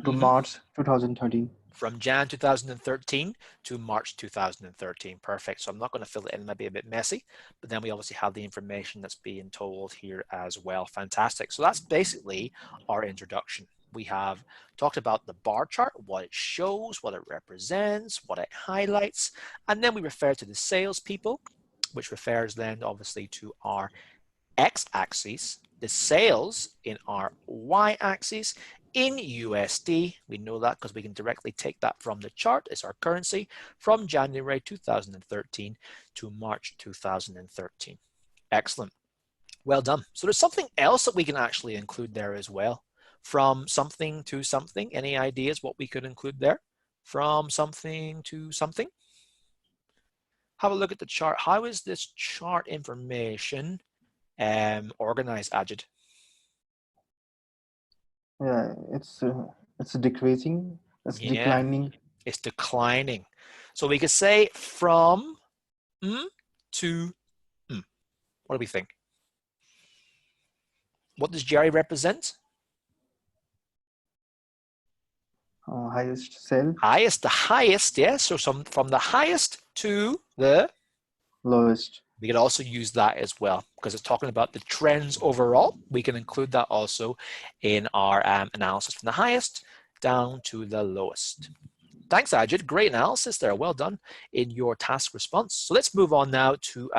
B: to March 2013.
A: From Jan 2013 to March 2013. Perfect. So I'm not going to fill it in. It might be a bit messy, but then we obviously have the information that's being told here as well. Fantastic. So that's basically our introduction. We have talked about the bar chart, what it shows, what it represents, what it highlights, and then we refer to the salespeople which refers then obviously to our x-axis, the sales in our y-axis in USD. We know that because we can directly take that from the chart as our currency from January 2013 to March 2013. Excellent. Well done. So there's something else that we can actually include there as well. From something to something. Any ideas what we could include there? From something to something. Have a look at the chart. How is this chart information organized, Ajit?
B: Yeah, it's decreasing. It's
A: Yeah,
B: declining.
A: it's declining. So we could say from to What do we think? What does Jerry represent?
B: Highest sell,
A: Highest, the highest, yes. So from the highest to the,
B: lowest.
A: we could also use that as well because it's talking about the trends overall. We can include that also in our analysis from the highest down to the lowest. Thanks, Ajit. Great analysis there. Well done in your task response. So let's move on now to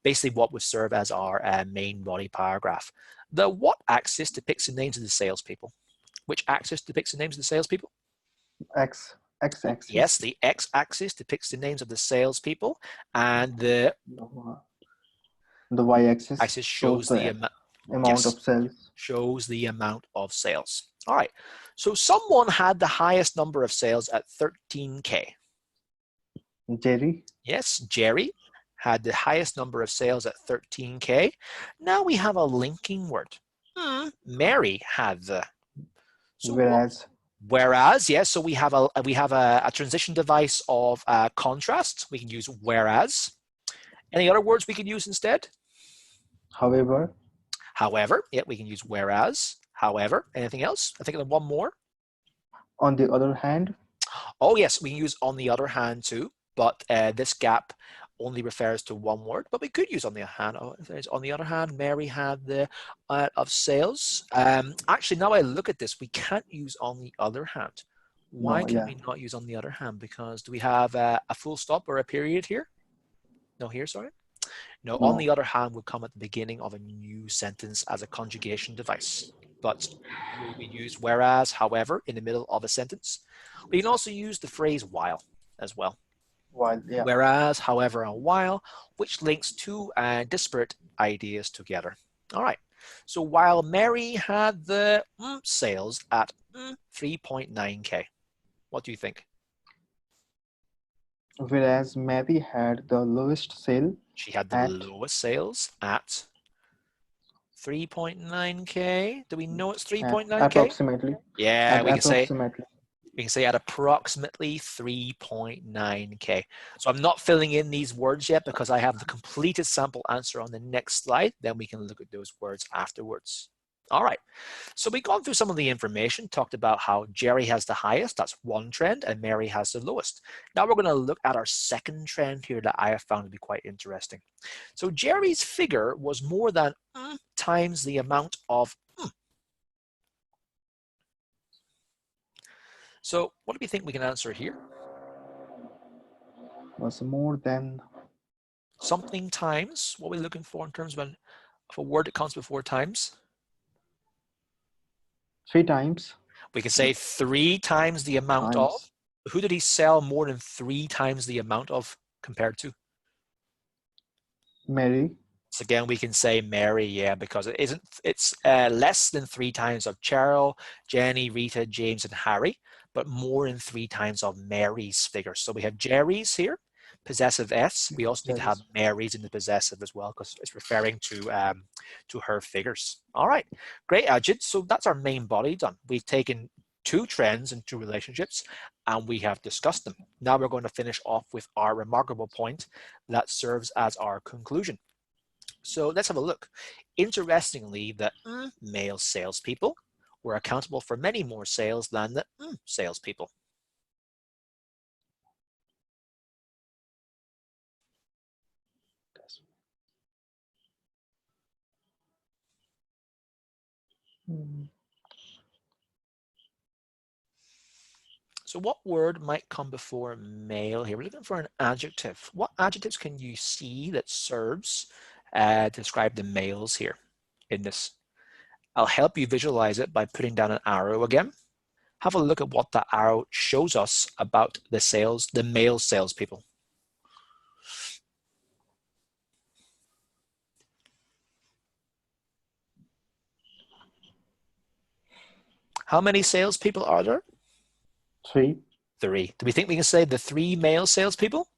A: basically what would serve as our main body paragraph. The what axis depicts the names of the salespeople? Which axis depicts the names of the salespeople?
B: X
A: Yes,
B: axis.
A: the x-axis depicts the names of the salespeople, and the
B: The y axis
A: axis
B: shows
A: shows the
B: the
A: amount.
B: amount
A: Yes,
B: of sales.
A: shows the amount of sales. All right. So someone had the highest number of sales at 13K.
B: Jerry.
A: Yes, Jerry had the highest number of sales at 13K. Now we have a linking word. Mary had the. So what?
B: Whereas
A: Whereas, yes. So we have a transition device of contrast. We can use whereas. Any other words we can use instead?
B: however,
A: However, yeah, we can use whereas. However, anything else? I think of one more.
B: on the other hand,
A: Oh yes, we can use on the other hand too, but this gap only refers to one word. But we could use on the other hand. Oh, on the other hand, Mary had the of sales. Actually, now I look at this, we can't use on the other hand. Why
B: no,
A: can
B: yeah,
A: we not use on the other hand? Because do we have a full stop or a period here? No, here, sorry. No, on the
B: no,
A: other hand would come at the beginning of a new sentence as a conjugation device. But we use whereas, however, in the middle of a sentence. We can also use the phrase while as well.
B: while, yeah,
A: Whereas, however, and while, which links two disparate ideas together. All right. So while Mary had the sales at 3.9K, what do you think?
B: whereas Mary had the lowest sale
A: She had the
B: at
A: lowest sales at 3.9K. Do we know it's 3.9K?
B: approximately
A: Yeah,
B: at approximately
A: we can say at approximately 3.9K. So I'm not filling in these words yet because I have the completed sample answer on the next slide. Then we can look at those words afterwards. All right, so we've gone through some of the information, talked about how Jerry has the highest, that's one trend, and Mary has the lowest. Now we're going to look at our second trend here that I have found to be quite interesting. So Jerry's figure was more than times the amount of So what do we think we can answer here?
B: was more than
A: Something times, what are we looking for in terms of a word that comes before times?
B: 3 times
A: We could say 3 times the amount of.
B: times
A: Who did he sell more than 3 times the amount of compared to?
B: Mary.
A: So again, we can say Mary, yeah, because it's less than 3 times of Cheryl, Jenny, Rita, James, and Harry, but more than 3 times of Mary's figure. So we have Jerry's here, possessive S. We also need to have Mary's in the possessive as well because it's referring to her figures. All right, great, Ajit. So that's our main body done. We've taken two trends and two relationships, and we have discussed them. Now we're going to finish off with our remarkable point that serves as our conclusion. So let's have a look. Interestingly, the male salespeople were accountable for many more sales than the salespeople. So what word might come before male here? We're looking for an adjective. What adjectives can you see that serves to describe the males here in this? I'll help you visualize it by putting down an arrow again. Have a look at what that arrow shows us about the male salespeople. How many salespeople are there?
B: 3.
A: 3. Do we think we can say the 3 male salespeople?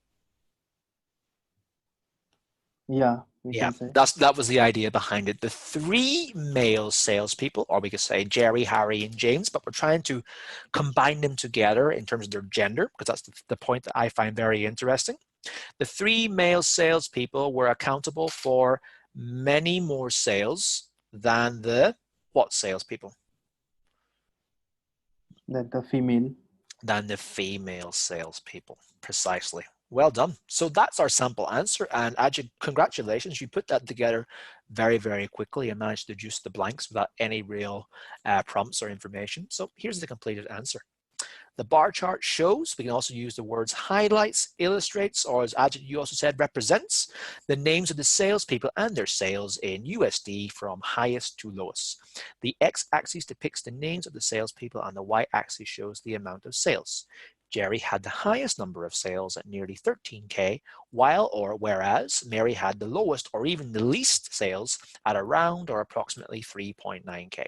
B: Yeah, we
A: Yeah,
B: can say.
A: that was the idea behind it. The 3 male salespeople, or we could say Jerry, Harry, and James, but we're trying to combine them together in terms of their gender, because that's the point that I find very interesting. The 3 male salespeople were accountable for many more sales than the what salespeople?
B: That the female.
A: Than the female salespeople, precisely. Well done. So that's our sample answer. And Ajay, congratulations. You put that together very, very quickly and managed to deduce the blanks without any real prompts or information. So here's the completed answer. The bar chart shows, we can also use the words highlights, illustrates, or as Ajit, you also said, represents the names of the salespeople and their sales in USD from highest to lowest. The x-axis depicts the names of the salespeople and the y-axis shows the amount of sales. Jerry had the highest number of sales at nearly 13K, whereas Mary had the lowest or even the least sales at around or approximately 3.9K.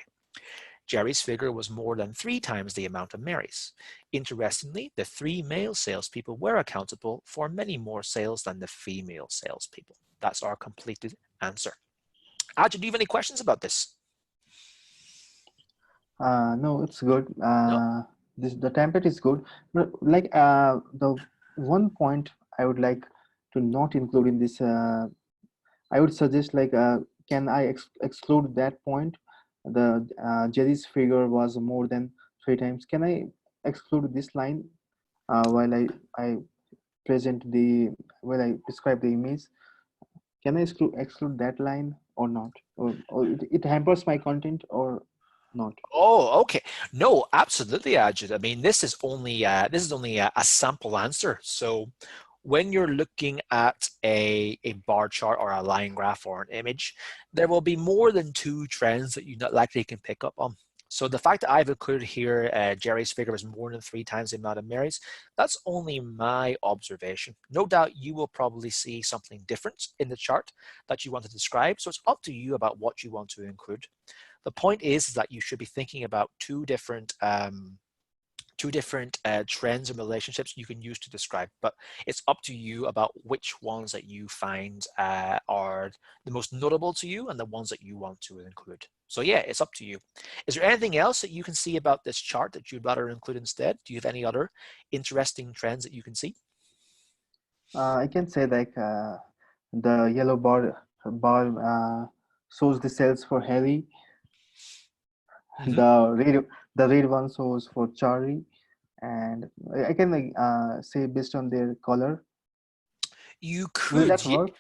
A: Jerry's figure was more than 3 times the amount of Mary's. Interestingly, the 3 male salespeople were accountable for many more sales than the female salespeople. That's our completed answer. Ajay, do you have any questions about this?
B: No, it's good.
A: No?
B: The template is good. But like the one point I would like to not include in this, I would suggest like, can I exclude that point? The Jerry's figure was more than 3 times. Can I exclude this line while I present the while I describe the image? Can I exclude that line or not? Or it hampers my content or not?
A: Oh, okay. No, absolutely, Ajit. I mean, this is only a sample answer. So when you're looking at a bar chart or a line graph or an image, there will be more than 2 trends that you not likely can pick up on. So the fact that I've included here Jerry's figure is more than 3 times the amount of Mary's, that's only my observation. No doubt you will probably see something different in the chart that you want to describe. So it's up to you about what you want to include. The point is that you should be thinking about 2 different trends and relationships you can use to describe, but it's up to you about which ones that you find are the most notable to you and the ones that you want to include. So yeah, it's up to you. Is there anything else that you can see about this chart that you'd rather include instead? Do you have any other interesting trends that you can see?
B: I can say like the yellow bar shows the sales for Harry.
A: Mm-hmm.
B: The red one shows for Charlie, and I can like say based on their color.
A: You
B: Will
A: could.
B: that work?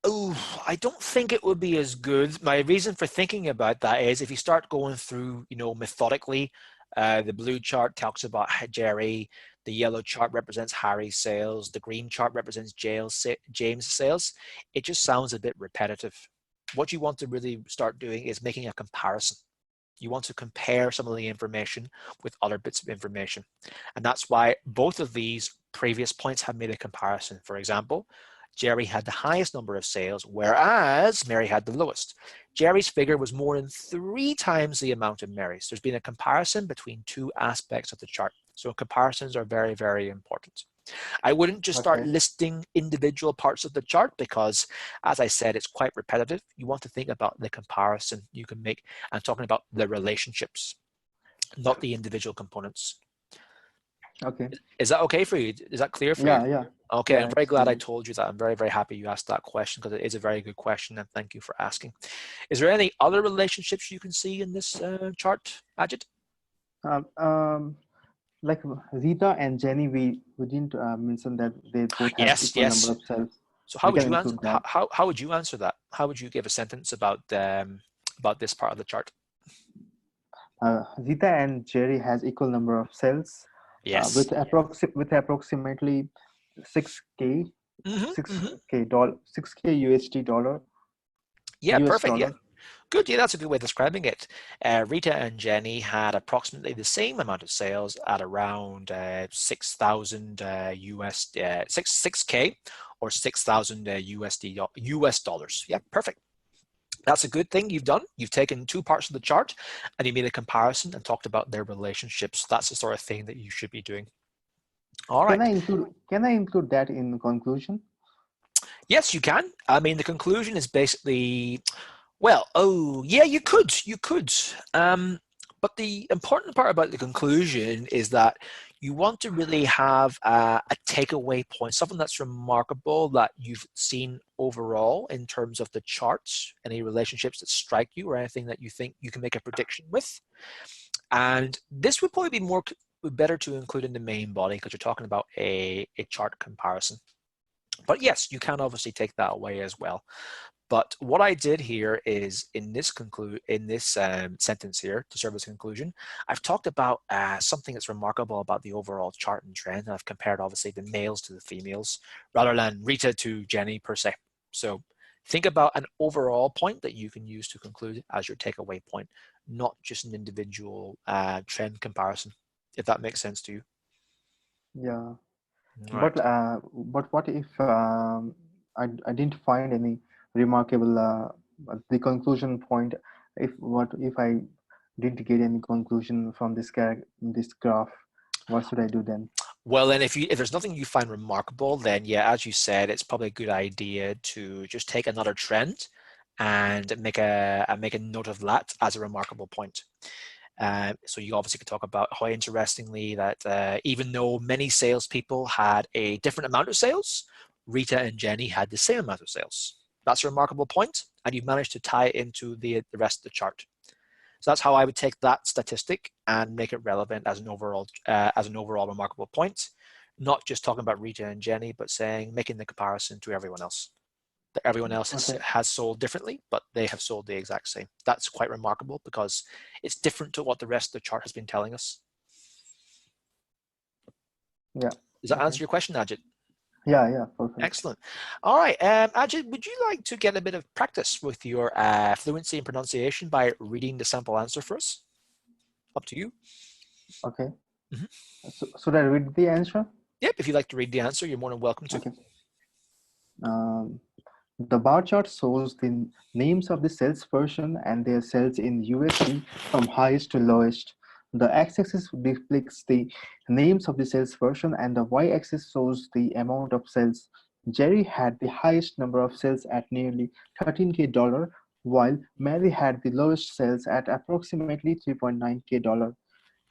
A: Oh, I don't think it would be as good. My reason for thinking about that is if you start going through, methodically, the blue chart talks about Jerry, the yellow chart represents Harry's sales, the green chart represents James' sales. It just sounds a bit repetitive. What you want to really start doing is making a comparison. You want to compare some of the information with other bits of information. And that's why both of these previous points have made a comparison. For example, Jerry had the highest number of sales, whereas Mary had the lowest. Jerry's figure was more than 3 times the amount of Mary's. There's been a comparison between 2 aspects of the chart. So comparisons are very, very important. I wouldn't just start
B: Okay.
A: listing individual parts of the chart because, as I said, it's quite repetitive. You want to think about the comparison you can make and talking about the relationships, not the individual components.
B: Okay.
A: Is that okay for you? Is that clear for you?
B: Yeah. Yeah.
A: Okay,
B: Yeah.
A: I'm very
B: It's
A: glad I
B: clear.
A: told you that. I'm very, very happy you asked that question because it is a very good question and thank you for asking. Is there any other relationships you can see in this chart, Ajit?
B: Um, um, like Rita and Jenny, we didn't mention that they both have
A: Yes,
B: equal number
A: yes.
B: of cells.
A: So how
B: We
A: would
B: can
A: you answer
B: include that.
A: how would you answer that? How would you give a sentence about this part of the chart?
B: Rita and Jerry has equal number of cells.
A: Yes.
B: with approximately 6K
A: Mm-hmm.
B: 6K USD dollar
A: Yeah,
B: US
A: perfect. Yeah.
B: dollar.
A: Good. Yeah, that's a good way of describing it. Rita and Jenny had approximately the same amount of sales at around 6,000 6K or 6,000 US dollars. Yeah, perfect. That's a good thing you've done. You've taken two parts of the chart and you made a comparison and talked about their relationships. That's the sort of thing that you should be doing. All right.
B: Can I include that in conclusion?
A: Yes, you can. I mean, the conclusion is basically, well, oh, yeah, you could. But the important part about the conclusion is that you want to really have a takeaway point, something that's remarkable that you've seen overall in terms of the charts, any relationships that strike you or anything that you think you can make a prediction with. And this would probably be better to include in the main body because you're talking about a chart comparison. But yes, you can obviously take that away as well. But what I did here is in this sentence here to serve as a conclusion, I've talked about something that's remarkable about the overall chart and trend. And I've compared obviously the males to the females rather than Rita to Jenny per se. So think about an overall point that you can use to conclude as your takeaway point, not just an individual trend comparison, if that makes sense to you.
B: Yeah.
A: All right.
B: But what if I didn't find any remarkable the conclusion point? What if I didn't get any conclusion from this graph? What should I do then?
A: Well, then if there's nothing you find remarkable, then yeah, as you said, it's probably a good idea to just take another trend and make a note of that as a remarkable point. So you obviously could talk about how interestingly that even though many salespeople had a different amount of sales, Rita and Jenny had the same amount of sales. That's a remarkable point, and you've managed to tie it into the rest of the chart. So that's how I would take that statistic and make it relevant as an overall remarkable point, not just talking about Rita and Jenny, but making the comparison to everyone else. That everyone else
B: Okay.
A: has sold differently, but they have sold the exact same. That's quite remarkable because it's different to what the rest of the chart has been telling us.
B: Yeah.
A: Does that
B: Okay.
A: answer your question, Ajit?
B: Yeah. Yeah. Perfect.
A: Excellent. All right, Ajit, would you like to get a bit of practice with your fluency and pronunciation by reading the sample answer for us? Up to you.
B: Okay.
A: Mhm.
B: So should I read the answer?
A: Yep, if you'd like to read the answer, you're more than welcome to.
B: Okay. Um, the bar chart shows the names of the salesperson and their sales in USD from highest to lowest. The x-axis depicts the names of the salesperson and the y-axis shows the amount of sales. Jerry had the highest number of sales at nearly 13K dollar, while Mary had the lowest sales at approximately 3.9K dollar.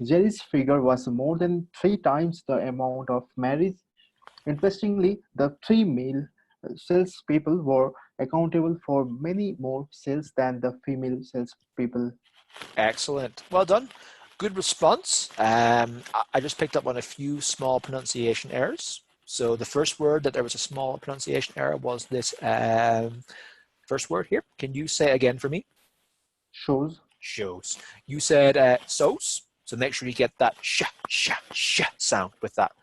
B: Jerry's figure was more than 3 times the amount of Mary's. Interestingly, the three male salespeople were accountable for many more sales than the female salespeople.
A: Excellent. Well done. Good response. I just picked up on a few small pronunciation errors. So the first word that there was a small pronunciation error was this first word here. Can you say again for me?
B: Shows.
A: Shows. You said so's. So make sure you get that sh sound with that.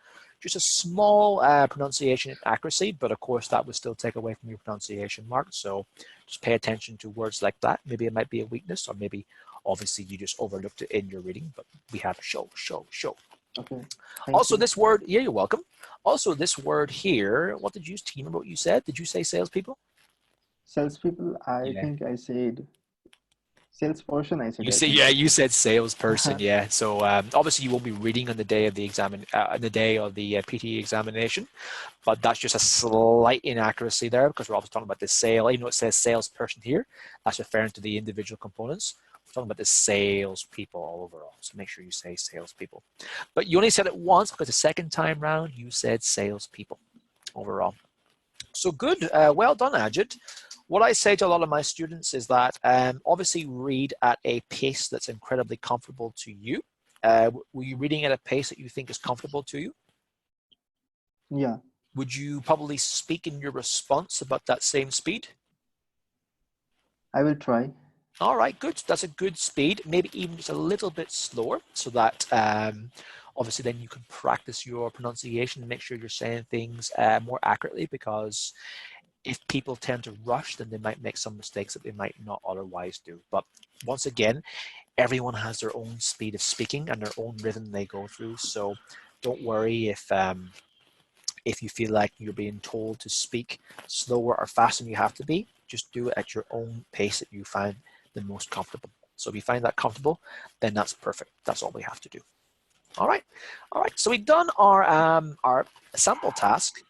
A: Just a small pronunciation accuracy, but of course that would still take away from your pronunciation mark. So just pay attention to words like that. Maybe it might be a weakness, or maybe obviously you just overlooked it in your reading, but we have show.
B: Okay, thank
A: Also
B: you.
A: this word, yeah, you're welcome. Also this word here, what did you, do you remember what you said? Did you say salespeople?
B: Salespeople, I
A: Yeah.
B: think I said salesperson, I said,
A: You
B: I
A: say,
B: think.
A: yeah, you said salesperson, yeah. So obviously you won't be reading on the day of the PTE examination, but that's just a slight inaccuracy there because we're obviously talking about the sale. Even though it says salesperson here, that's referring to the individual components. We're talking about the salespeople all overall. So make sure you say salespeople. But you only said it once because the second time round you said salespeople overall. So good. Well done, Ajit. What I say to a lot of my students is that obviously read at a pace that's incredibly comfortable to you. Were you reading at a pace that you think is comfortable to you?
B: Yeah,
A: Would you probably speak in your response about that same speed?
B: I will try.
A: All right, good. That's a good speed. Maybe even just a little bit slower so that Obviously, then you can practice your pronunciation and make sure you're saying things more accurately, because if people tend to rush, then they might make some mistakes that they might not otherwise do. But once again, everyone has their own speed of speaking and their own rhythm they go through. So don't worry if you feel like you're being told to speak slower or faster than you have to be. Just do it at your own pace that you find the most comfortable. So if you find that comfortable, then that's perfect. That's all we have to do. All right. So we've done our sample task.